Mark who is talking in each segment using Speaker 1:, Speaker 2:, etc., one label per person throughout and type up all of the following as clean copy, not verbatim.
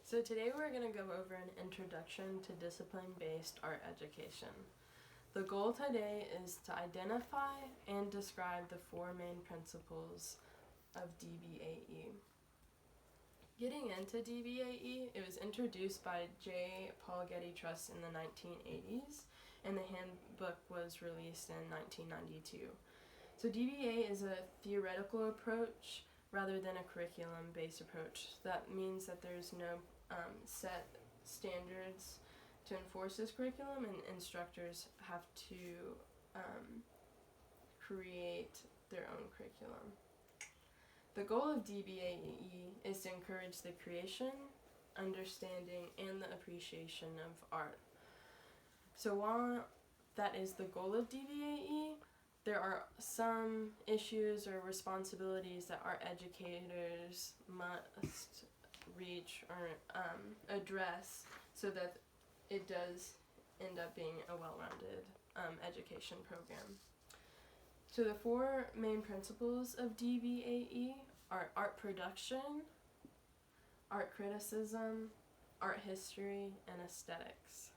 Speaker 1: So today we're going to go over an introduction to discipline-based art education. The goal today is to identify and describe the four main principles of DBAE. Getting into DBAE, it was introduced by J. Paul Getty Trust in the 1980s, and the handbook was released in 1992. So DBA is a theoretical approach rather than a curriculum-based approach. That means that there's no set standards to enforce this curriculum, and instructors have to create their own curriculum. The goal of DBAE is to encourage the creation, understanding, and the appreciation of art. So while that is the goal of DBAE, there are some issues or responsibilities that art educators must reach or address so that it does end up being a well-rounded education program. So the four main principles of DBAE are art production, art criticism, art history, and aesthetics.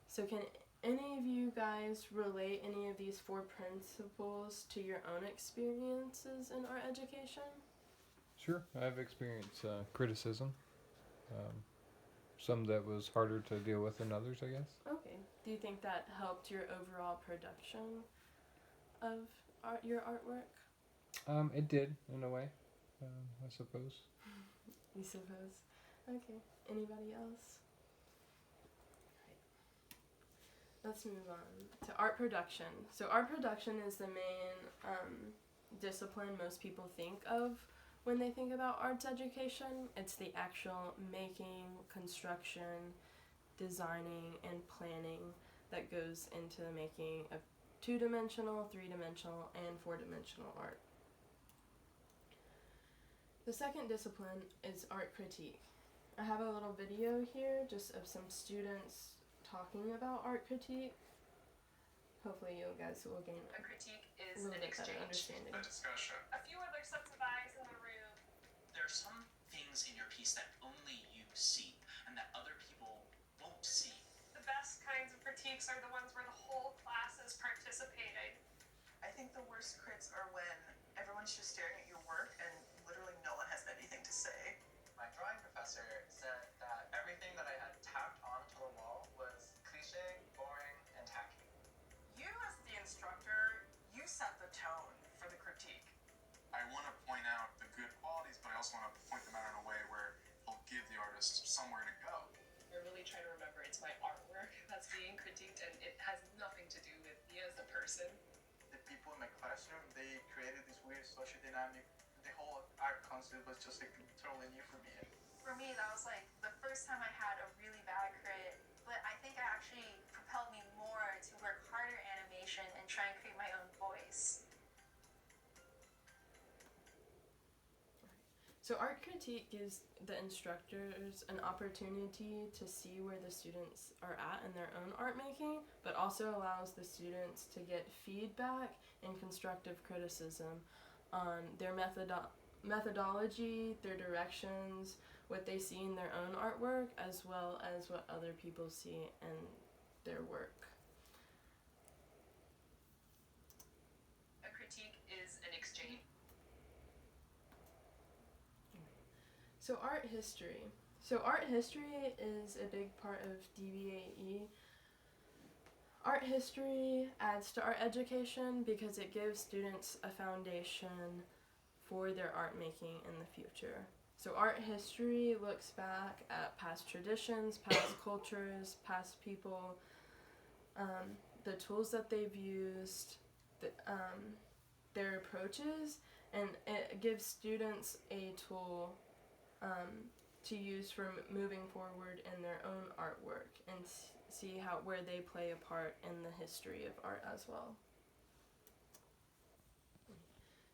Speaker 1: So can any of you guys relate any of these four principles to your own experiences in art education?
Speaker 2: Sure, I've experienced criticism. Some that was harder to deal with than others, I guess.
Speaker 1: Okay. Do you think that helped your overall production of your artwork?
Speaker 2: It did, in a way, I suppose.
Speaker 1: You suppose. Okay. Anybody else? Let's move on to art production. So art production is the main discipline most people think of when they think about arts education. It's the actual making, construction, designing, and planning that goes into the making of two-dimensional, three-dimensional, and four-dimensional art. The second discipline is art critique. I have a little video here just of some students talking about art critique. Hopefully you guys will gain
Speaker 3: a critique
Speaker 1: a
Speaker 3: is
Speaker 1: little
Speaker 3: an
Speaker 1: bit better
Speaker 3: exchange,
Speaker 1: understanding.
Speaker 4: A discussion.
Speaker 3: a few other sets of eyes in the room.
Speaker 5: There are some things in your piece that only you see and that other people won't see.
Speaker 3: The best kinds of critiques are the ones where the whole class is participating.
Speaker 6: I think the worst crits are when everyone's just staring at your work and literally no one has anything to say.
Speaker 7: My drawing professor said that everything that I had tacked onto the wall was cliche, boring, and tacky.
Speaker 6: You as the instructor, you set the tone for the critique.
Speaker 4: I want to point out the good qualities, but I also want to point them out in a way where it'll give the artist somewhere to go.
Speaker 3: You're really trying to remember it's my artwork that's being critiqued and it has nothing to do with me as a person.
Speaker 7: The people in my classroom, they created this weird social dynamic. The whole art concept was just like totally new for me.
Speaker 8: For me, that was like the first time I had a really bad crit, but I think it actually propelled me more to work harder animation and try and create my own voice.
Speaker 1: So art critique gives the instructors an opportunity to see where the students are at in their own art making, but also allows the students to get feedback and constructive criticism on their methodology, their directions, what they see in their own artwork, as well as what other people see in their work.
Speaker 3: A critique is an exchange.
Speaker 1: So art history. So art history is a big part of DBAE. Art history adds to art education because it gives students a foundation for their art making in the future. So art history looks back at past traditions, past cultures, past people, the tools that they've used, their approaches, and it gives students a tool to use for moving forward in their own artwork and see where they play a part in the history of art as well.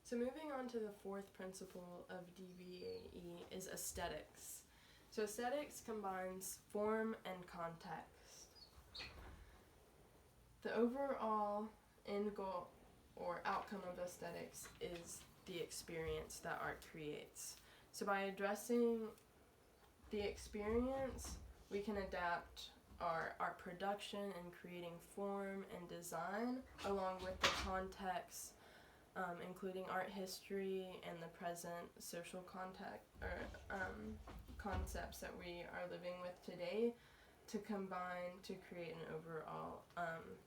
Speaker 1: So moving on to the fourth principle of DBAE is aesthetics. So aesthetics combines form and context. The overall end goal or outcome of aesthetics is the experience that art creates. So by addressing the experience, we can adapt our art production and creating form and design along with the context, including art history and the present social concepts that we are living with today, to combine to create an overall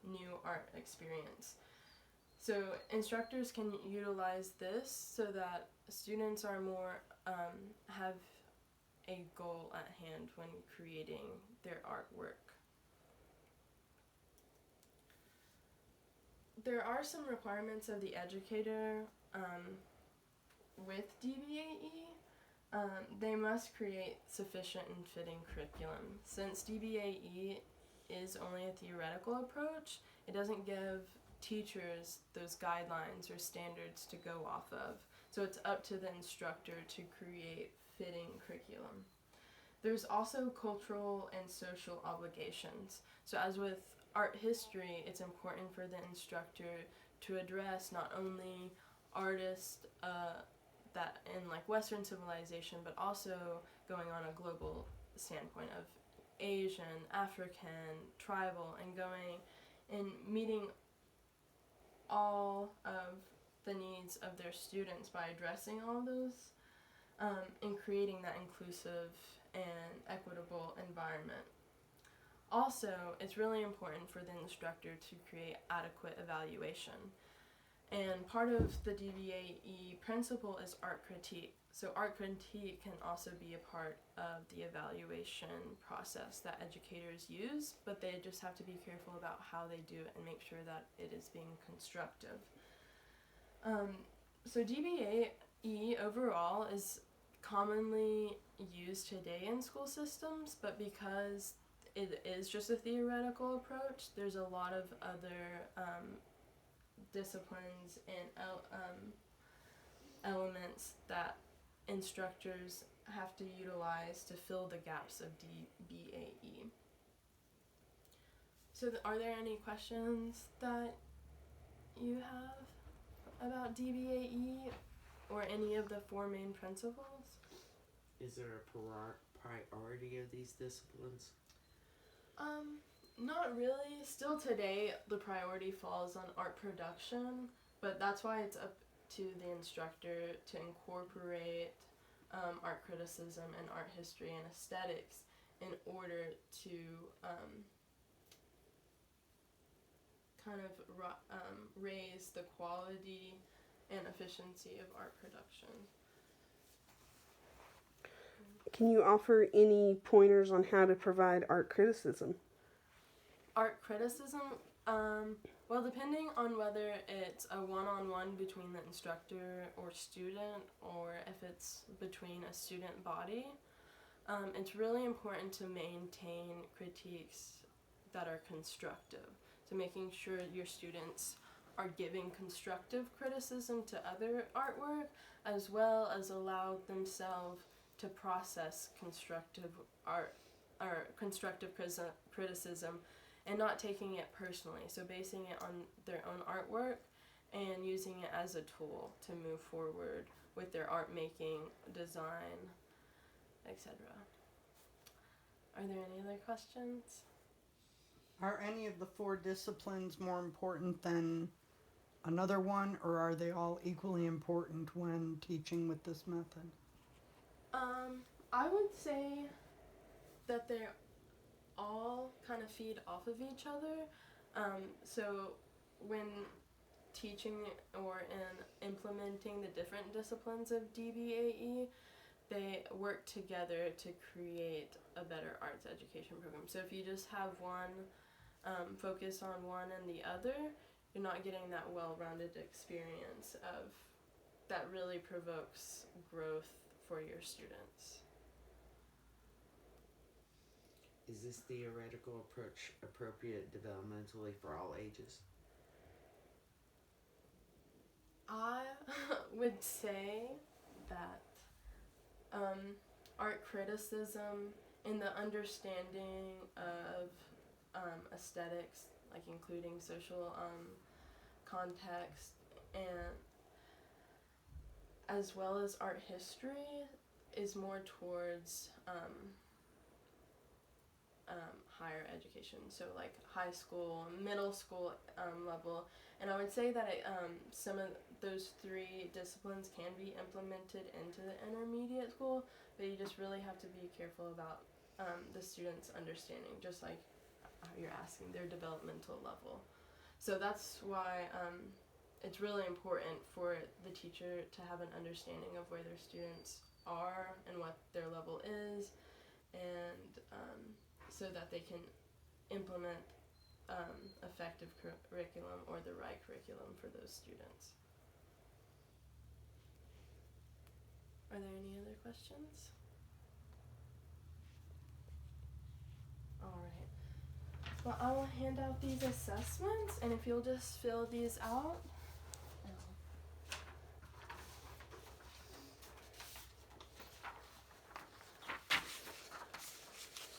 Speaker 1: new art experience. So instructors can utilize this so that students are more have a goal at hand when creating their artwork. There are some requirements of the educator with DBAE. They must create sufficient and fitting curriculum. Since DBAE is only a theoretical approach, it doesn't give teachers those guidelines or standards to go off of. So it's up to the instructor to create fitting curriculum. There's also cultural and social obligations. So as with art history, it's important for the instructor to address not only artists that in like Western civilization, but also going on a global standpoint of Asian, African, tribal, and going and meeting all of the needs of their students by addressing all of those and creating that inclusive and equitable environment. Also, it's really important for the instructor to create adequate evaluation. And part of the DBAE principle is art critique. So art critique can also be a part of the evaluation process that educators use, but they just have to be careful about how they do it and make sure that it is being constructive. So DBAE overall is commonly used today in school systems, but because it is just a theoretical approach, there's a lot of other disciplines and elements that instructors have to utilize to fill the gaps of DBAE. So are there any questions that you have about DBAE or any of the four main principles?
Speaker 9: Is there a priority of these disciplines?
Speaker 1: Not really. Still today, the priority falls on art production, but that's why it's up to the instructor to incorporate art criticism and art history and aesthetics in order to kind of raise the quality and efficiency of art production.
Speaker 10: Can you offer any pointers on how to provide art criticism?
Speaker 1: Art criticism, well, depending on whether it's a one-on-one between the instructor or student, or if it's between a student body, it's really important to maintain critiques that are constructive. So making sure your students are giving constructive criticism to other artwork, as well as allow themselves to process constructive art or constructive criticism and not taking it personally. So basing it on their own artwork and using it as a tool to move forward with their art making, design, etc. Are there any other questions?
Speaker 11: Are any of the four disciplines more important than another one, or are they all equally important when teaching with this method?
Speaker 1: I would say that they all kind of feed off of each other. So when teaching or in implementing the different disciplines of DBAE, they work together to create a better arts education program. So if you just have one focus on one and the other, you're not getting that well-rounded experience of that really provokes growth for your students.
Speaker 9: Is this theoretical approach appropriate developmentally for all ages?
Speaker 1: I would say that art criticism and the understanding of aesthetics, like including social context, and as well as art history, is more towards higher education, so like high school, middle school level, and I would say that some of those 3 disciplines can be implemented into the intermediate school, but you just really have to be careful about the students' understanding, just like you're asking, their developmental level. So that's why it's really important for the teacher to have an understanding of where their students are and what their level is, and so that they can implement effective curriculum or the right curriculum for those students. Are there any other questions? Alright. Well, I will hand out these assessments, and if you'll just fill these out,